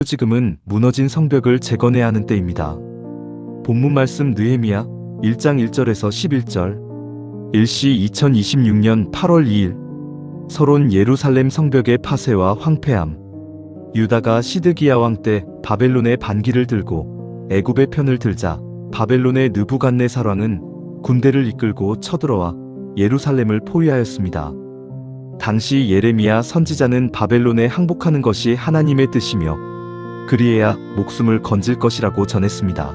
지금은 무너진 성벽을 재건해야 하는 때입니다. 본문 말씀 느헤미야 1장 1절에서 11절. 일시 2026년 8월 2일 서론 예루살렘 성벽의 파쇄와 황폐함. 유다가 시드기야 왕 때 바벨론의 반기를 들고 애굽의 편을 들자 바벨론의 느부갓네살 왕은 군대를 이끌고 쳐들어와 예루살렘을 포위하였습니다. 당시 예레미야 선지자는 바벨론에 항복하는 것이 하나님의 뜻이며 그리해야 목숨을 건질 것이라고 전했습니다.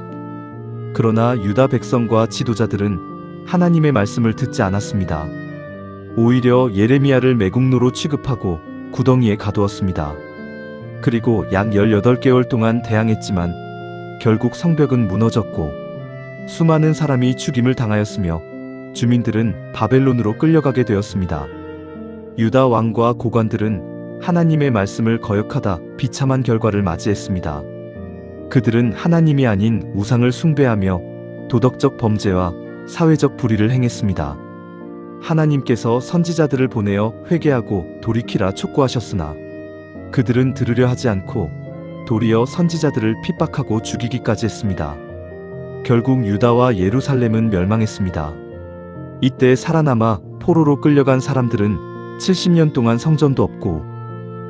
그러나 유다 백성과 지도자들은 하나님의 말씀을 듣지 않았습니다. 오히려 예레미야를 매국노로 취급하고 구덩이에 가두었습니다. 그리고 약 18개월 동안 대항했지만 결국 성벽은 무너졌고 수많은 사람이 죽임을 당하였으며 주민들은 바벨론으로 끌려가게 되었습니다. 유다 왕과 고관들은 하나님의 말씀을 거역하다 비참한 결과를 맞이했습니다. 그들은 하나님이 아닌 우상을 숭배하며 도덕적 범죄와 사회적 불의를 행했습니다. 하나님께서 선지자들을 보내어 회개하고 돌이키라 촉구하셨으나 그들은 들으려 하지 않고 도리어 선지자들을 핍박하고 죽이기까지 했습니다. 결국 유다와 예루살렘은 멸망했습니다. 이때 살아남아 포로로 끌려간 사람들은 70년 동안 성전도 없고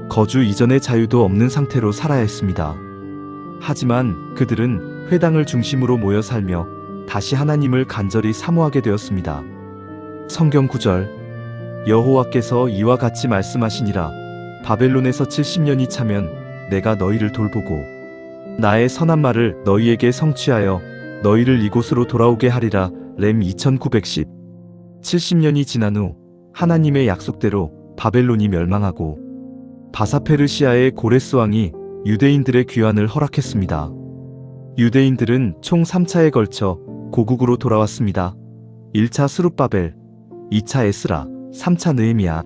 거주 이전의 자유도 없는 상태로 살아야 했습니다. 하지만 그들은 회당을 중심으로 모여 살며 다시 하나님을 간절히 사모하게 되었습니다. 성경 구절. 여호와께서 이와 같이 말씀하시니라. 바벨론에서 70년이 차면 내가 너희를 돌보고 나의 선한 말을 너희에게 성취하여 너희를 이곳으로 돌아오게 하리라. 렘 2910. 70년이 지난 후 하나님의 약속대로 바벨론이 멸망하고 바사페르시아의 고레스 왕이 유대인들의 귀환을 허락했습니다. 유대인들은 총 3차에 걸쳐 고국으로 돌아왔습니다. 1차 스룹바벨, 2차 에스라, 3차 느헤미야.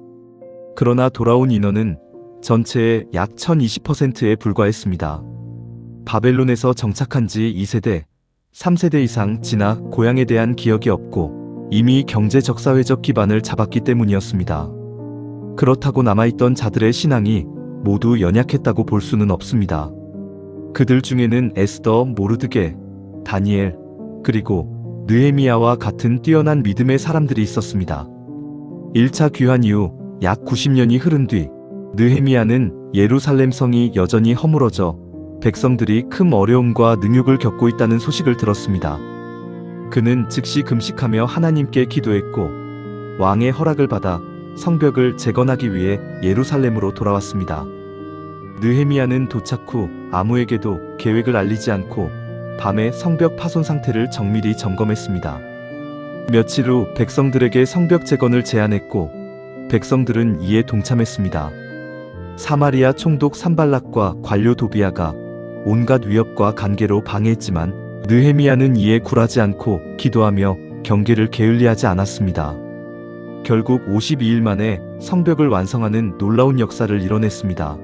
그러나 돌아온 인원은 전체의 약 1020%에 불과했습니다. 바벨론에서 정착한 지 2세대, 3세대 이상 지나 고향에 대한 기억이 없고 이미 경제적-사회적 기반을 잡았기 때문이었습니다. 그렇다고 남아있던 자들의 신앙이 모두 연약했다고 볼 수는 없습니다. 그들 중에는 에스더, 모르드게, 다니엘, 그리고 느헤미야와 같은 뛰어난 믿음의 사람들이 있었습니다. 1차 귀환 이후 약 90년이 흐른 뒤 느헤미야는 예루살렘 성이 여전히 허물어져 백성들이 큰 어려움과 능욕을 겪고 있다는 소식을 들었습니다. 그는 즉시 금식하며 하나님께 기도했고 왕의 허락을 받아 성벽을 재건하기 위해 예루살렘으로 돌아왔습니다. 느헤미야는 도착 후 아무에게도 계획을 알리지 않고 밤에 성벽 파손 상태를 정밀히 점검했습니다. 며칠 후 백성들에게 성벽 재건을 제안했고 백성들은 이에 동참했습니다. 사마리아 총독 산발락과 관료 도비아가 온갖 위협과 간계로 방해했지만 느헤미야는 이에 굴하지 않고 기도하며 경계를 게을리하지 않았습니다. 결국 52일 만에 성벽을 완성하는 놀라운 역사를 이뤄냈습니다.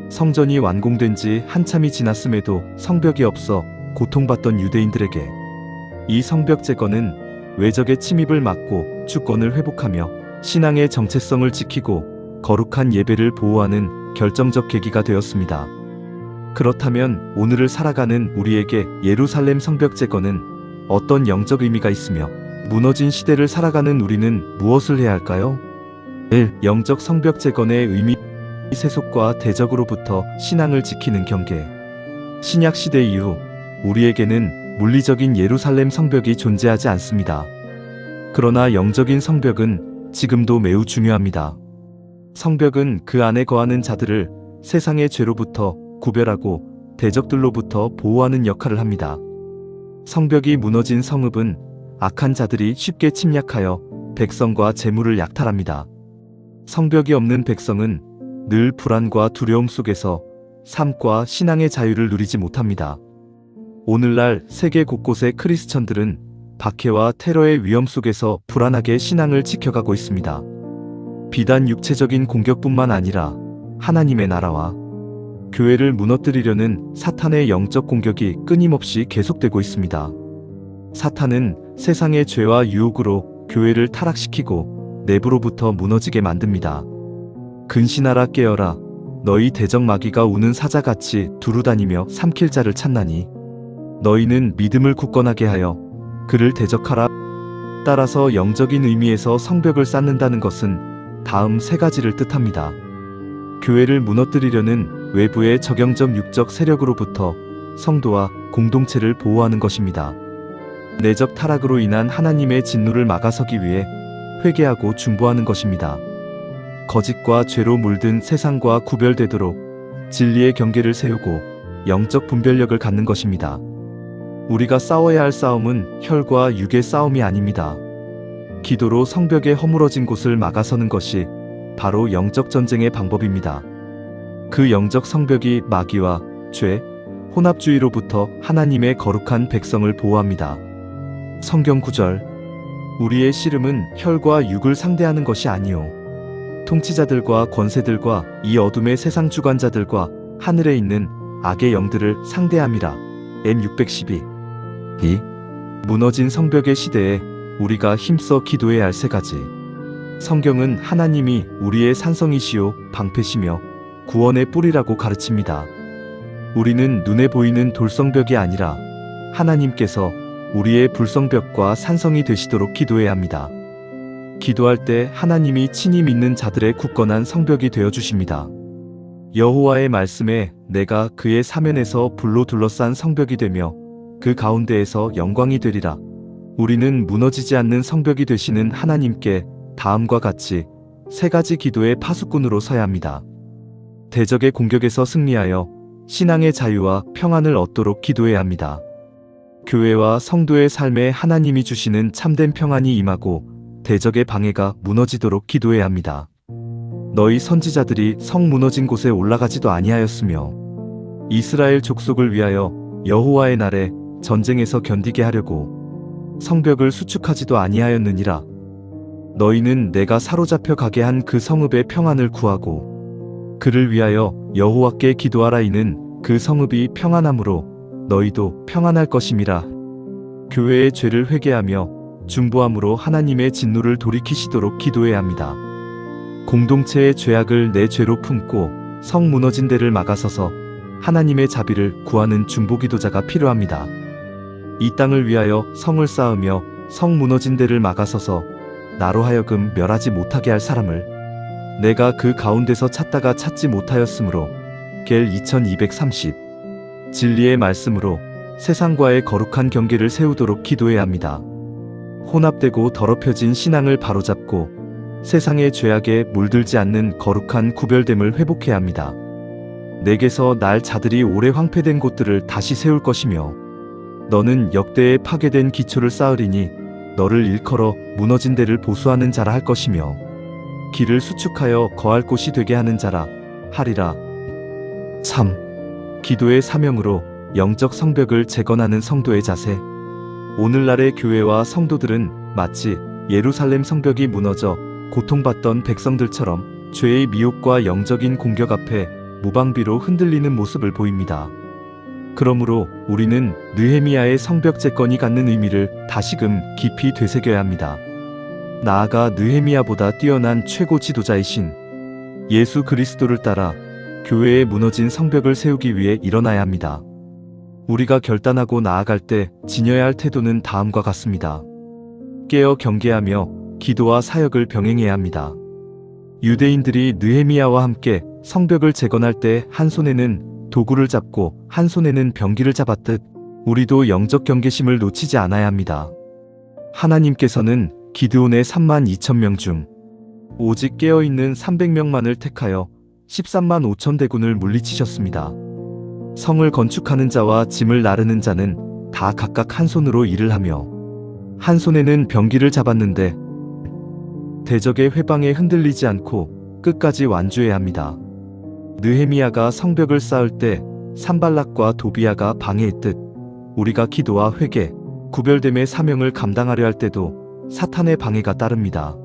성전이 완공된 지 한참이 지났음에도 성벽이 없어 고통받던 유대인들에게 이 성벽 재건은 외적의 침입을 막고 주권을 회복하며 신앙의 정체성을 지키고 거룩한 예배를 보호하는 결정적 계기가 되었습니다. 그렇다면 오늘을 살아가는 우리에게 예루살렘 성벽 재건은 어떤 영적 의미가 있으며 무너진 시대를 살아가는 우리는 무엇을 해야 할까요? 1. 영적 성벽 재건의 의미. 세속과 대적으로부터 신앙을 지키는 경계. 신약 시대 이후 우리에게는 물리적인 예루살렘 성벽이 존재하지 않습니다. 그러나 영적인 성벽은 지금도 매우 중요합니다. 성벽은 그 안에 거하는 자들을 세상의 죄로부터 구별하고 대적들로부터 보호하는 역할을 합니다. 성벽이 무너진 성읍은 악한 자들이 쉽게 침략하여 백성과 재물을 약탈합니다. 성벽이 없는 백성은 늘 불안과 두려움 속에서 삶과 신앙의 자유를 누리지 못합니다. 오늘날 세계 곳곳의 크리스천들은 박해와 테러의 위험 속에서 불안하게 신앙을 지켜가고 있습니다. 비단 육체적인 공격뿐만 아니라 하나님의 나라와 교회를 무너뜨리려는 사탄의 영적 공격이 끊임없이 계속되고 있습니다. 사탄은 세상의 죄와 유혹으로 교회를 타락시키고 내부로부터 무너지게 만듭니다. 근신하라 깨어라. 너희 대적 마귀가 우는 사자같이 두루다니며 삼킬 자를 찾나니 너희는 믿음을 굳건하게 하여 그를 대적하라. 따라서 영적인 의미에서 성벽을 쌓는다는 것은 다음 세 가지를 뜻합니다. 교회를 무너뜨리려는 외부의 적영적 육적 세력으로부터 성도와 공동체를 보호하는 것입니다. 내적 타락으로 인한 하나님의 진노를 막아서기 위해 회개하고 중보하는 것입니다. 거짓과 죄로 물든 세상과 구별되도록 진리의 경계를 세우고 영적 분별력을 갖는 것입니다. 우리가 싸워야 할 싸움은 혈과 육의 싸움이 아닙니다. 기도로 성벽의 허물어진 곳을 막아서는 것이 바로 영적 전쟁의 방법입니다. 그 영적 성벽이 마귀와 죄, 혼합주의로부터 하나님의 거룩한 백성을 보호합니다. 성경 구절. 우리의 씨름은 혈과 육을 상대하는 것이 아니요 통치자들과 권세들과 이 어둠의 세상 주관자들과 하늘에 있는 악의 영들을 상대함이라. M612. 무너진 성벽의 시대에 우리가 힘써 기도해야 할 세 가지. 성경은 하나님이 우리의 산성이시요 방패시며 구원의 뿌리라고 가르칩니다. 우리는 눈에 보이는 돌성벽이 아니라 하나님께서 우리의 불성벽과 산성이 되시도록 기도해야 합니다. 기도할 때 하나님이 친히 믿는 자들의 굳건한 성벽이 되어주십니다. 여호와의 말씀에 내가 그의 사면에서 불로 둘러싼 성벽이 되며 그 가운데에서 영광이 되리라. 우리는 무너지지 않는 성벽이 되시는 하나님께 다음과 같이 세 가지 기도의 파수꾼으로 서야 합니다. 대적의 공격에서 승리하여 신앙의 자유와 평안을 얻도록 기도해야 합니다. 교회와 성도의 삶에 하나님이 주시는 참된 평안이 임하고 대적의 방해가 무너지도록 기도해야 합니다. 너희 선지자들이 성 무너진 곳에 올라가지도 아니하였으며 이스라엘 족속을 위하여 여호와의 날에 전쟁에서 견디게 하려고 성벽을 수축하지도 아니하였느니라. 너희는 내가 사로잡혀 가게 한 그 성읍의 평안을 구하고 그를 위하여 여호와께 기도하라. 이는 그 성읍이 평안함으로 너희도 평안할 것임이라. 교회의 죄를 회개하며 중보함으로 하나님의 진노를 돌이키시도록 기도해야 합니다. 공동체의 죄악을 내 죄로 품고 성 무너진 데를 막아서서 하나님의 자비를 구하는 중보기도자가 필요합니다. 이 땅을 위하여 성을 쌓으며 성 무너진 데를 막아서서 나로 하여금 멸하지 못하게 할 사람을 내가 그 가운데서 찾다가 찾지 못하였으므로 겔 2230. 진리의 말씀으로 세상과의 거룩한 경계를 세우도록 기도해야 합니다. 혼합되고 더럽혀진 신앙을 바로잡고 세상의 죄악에 물들지 않는 거룩한 구별됨을 회복해야 합니다. 내게서 날 자들이 오래 황폐된 곳들을 다시 세울 것이며 너는 역대에 파괴된 기초를 쌓으리니 너를 일컬어 무너진 데를 보수하는 자라 할 것이며 길을 수축하여 거할 곳이 되게 하는 자라 하리라. 3. 기도의 사명으로 영적 성벽을 재건하는 성도의 자세. 오늘날의 교회와 성도들은 마치 예루살렘 성벽이 무너져 고통받던 백성들처럼 죄의 미혹과 영적인 공격 앞에 무방비로 흔들리는 모습을 보입니다. 그러므로 우리는 느헤미야의 성벽 재건이 갖는 의미를 다시금 깊이 되새겨야 합니다. 나아가 느헤미야보다 뛰어난 최고 지도자이신 예수 그리스도를 따라 교회의 무너진 성벽을 세우기 위해 일어나야 합니다. 우리가 결단하고 나아갈 때 지녀야 할 태도는 다음과 같습니다. 깨어 경계하며 기도와 사역을 병행해야 합니다. 유대인들이 느헤미야와 함께 성벽을 재건할 때 한 손에는 도구를 잡고 한 손에는 병기를 잡았듯 우리도 영적 경계심을 놓치지 않아야 합니다. 하나님께서는 기드온의 32,000명 중 오직 깨어있는 300명만을 택하여 13만 5천 대군을 물리치셨습니다. 성을 건축하는 자와 짐을 나르는 자는 다 각각 한 손으로 일을 하며 한 손에는 병기를 잡았는데 대적의 회방에 흔들리지 않고 끝까지 완주해야 합니다. 느헤미야가 성벽을 쌓을 때 산발락과 도비야가 방해했듯 우리가 기도와 회개, 구별됨의 사명을 감당하려 할 때도 사탄의 방해가 따릅니다.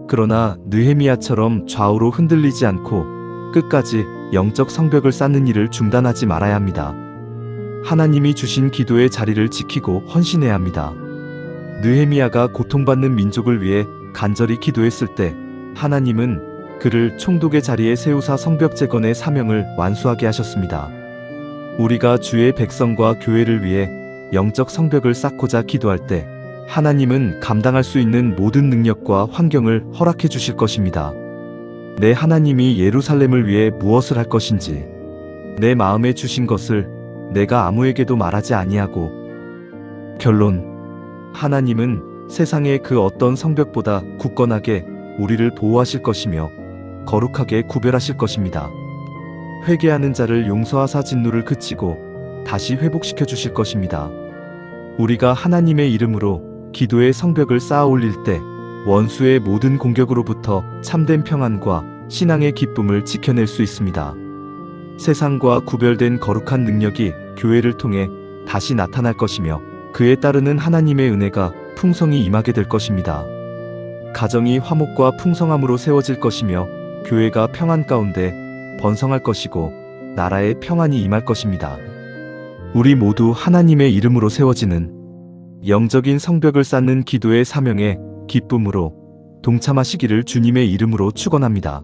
그러나 느헤미야처럼 좌우로 흔들리지 않고 끝까지 영적 성벽을 쌓는 일을 중단하지 말아야 합니다. 하나님이 주신 기도의 자리를 지키고 헌신해야 합니다. 느헤미야가 고통받는 민족을 위해 간절히 기도했을 때 하나님은 그를 총독의 자리에 세우사 성벽 재건의 사명을 완수하게 하셨습니다. 우리가 주의 백성과 교회를 위해 영적 성벽을 쌓고자 기도할 때 하나님은 감당할 수 있는 모든 능력과 환경을 허락해 주실 것입니다. 내 하나님이 예루살렘을 위해 무엇을 할 것인지 내 마음에 주신 것을 내가 아무에게도 말하지 아니하고 결론 하나님은 세상의 그 어떤 성벽보다 굳건하게 우리를 보호하실 것이며 거룩하게 구별하실 것입니다. 회개하는 자를 용서하사 진노를 그치고 다시 회복시켜 주실 것입니다. 우리가 하나님의 이름으로 기도의 성벽을 쌓아 올릴 때 원수의 모든 공격으로부터 참된 평안과 신앙의 기쁨을 지켜낼 수 있습니다. 세상과 구별된 거룩한 능력이 교회를 통해 다시 나타날 것이며 그에 따르는 하나님의 은혜가 풍성히 임하게 될 것입니다. 가정이 화목과 풍성함으로 세워질 것이며 교회가 평안 가운데 번성할 것이고 나라에 평안이 임할 것입니다. 우리 모두 하나님의 이름으로 세워지는 영적인 성벽을 쌓는 기도의 사명에 기쁨으로 동참하시기를 주님의 이름으로 축원합니다.